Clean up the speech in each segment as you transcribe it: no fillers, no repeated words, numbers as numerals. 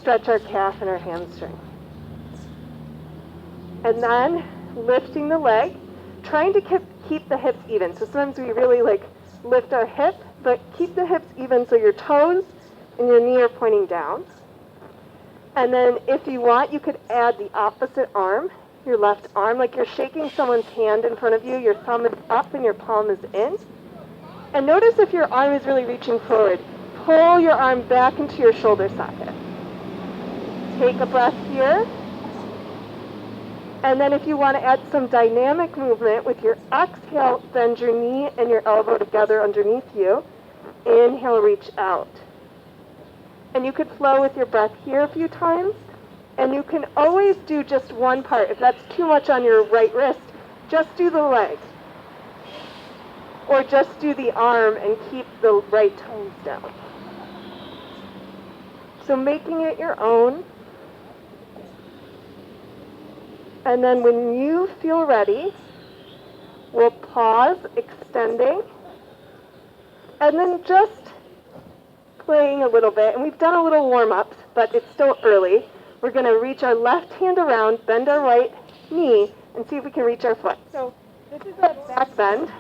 stretch our calf and our hamstring. And then lifting the leg, trying to keep the hips even. So sometimes we really lift our hip, but keep the hips even so your toes and your knee are pointing down. And then if you want, you could add the opposite arm, your left arm, like you're shaking someone's hand in front of you, your thumb is up and your palm is in. And notice if your arm is really reaching forward, pull your arm back into your shoulder socket. Take a breath here. And then if you want to add some dynamic movement with your exhale, bend your knee and your elbow together underneath you. Inhale, reach out. And you could flow with your breath here a few times. And you can always do just one part. If that's too much on your right wrist, just do the leg. Or just do the arm and keep the right toes down. So making it your own. And then when you feel ready, we'll pause, extending, and then just playing a little bit. And we've done a little warm-up, but it's still early. We're going to reach our left hand around, bend our right knee, and see if we can reach our foot. So this is a back bend,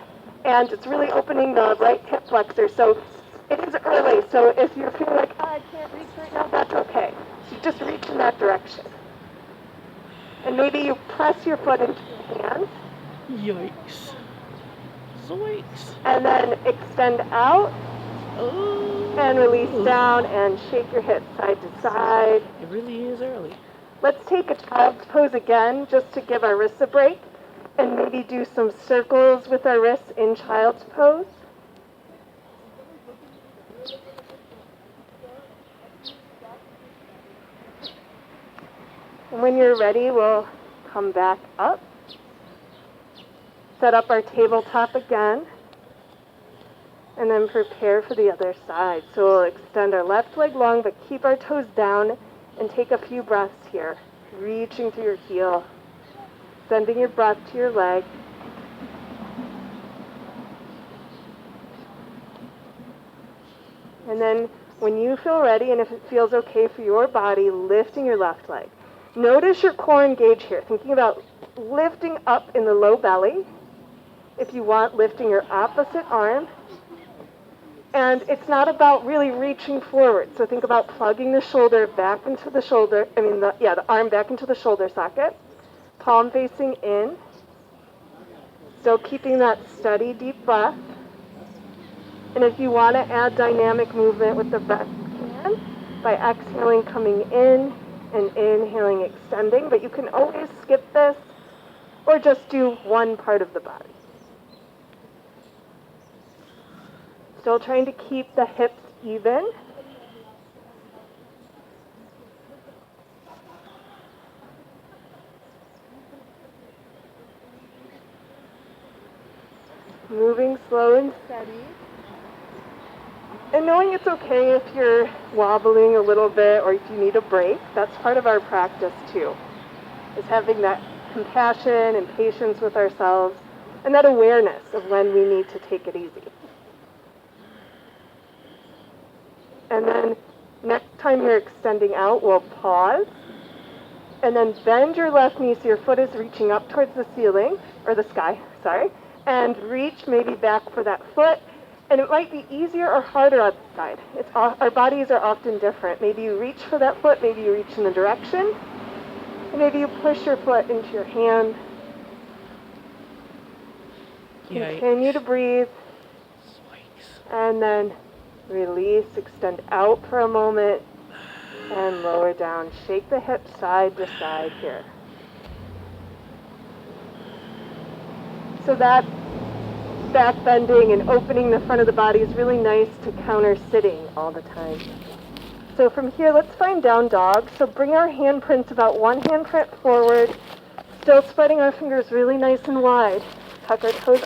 and it's really opening the right hip flexor. So it is early, so if you're feeling like, I can't reach right now, that's okay. So you just reach in that direction. And maybe you press your foot into your hand. Yikes. Zoinks. And then extend out. Oh. And release down and shake your hips side to side. It really is early. Let's take a child's pose again just to give our wrists a break. And maybe do some circles with our wrists in child's pose. And when you're ready, we'll come back up. Set up our tabletop again. And then prepare for the other side. So we'll extend our left leg long, but keep our toes down and take a few breaths here. Reaching through your heel. Sending your breath to your leg. And then when you feel ready and if it feels okay for your body, lifting your left leg. Notice your core engage here, thinking about lifting up in the low belly. If you want, lifting your opposite arm. And it's not about really reaching forward. So think about plugging the shoulder back into the shoulder, the arm back into the shoulder socket. Palm facing in. Still keeping that steady, deep breath. And if you want to add dynamic movement with the breath, you can by exhaling, coming in, and inhaling, extending. But you can always skip this or just do one part of the body. Still trying to keep the hips even. Moving slow and steady. And knowing it's okay if you're wobbling a little bit or if you need a break. That's part of our practice too. Is having that compassion and patience with ourselves and that awareness of when we need to take it easy. And then next time you're extending out, we'll pause. And then bend your left knee so your foot is reaching up towards the ceiling, or the sky, sorry. And reach maybe back for that foot. And it might be easier or harder on the side. Our bodies are often different. Maybe you reach for that foot, maybe you reach in the direction. And maybe you push your foot into your hand. Continue to breathe. And then release, extend out for a moment, and lower down. Shake the hips side to side here. So that back bending and opening the front of the body is really nice to counter sitting all the time. So from here, let's find down dog. So bring our handprints about one handprint forward, still spreading our fingers really nice and wide. Tuck our toes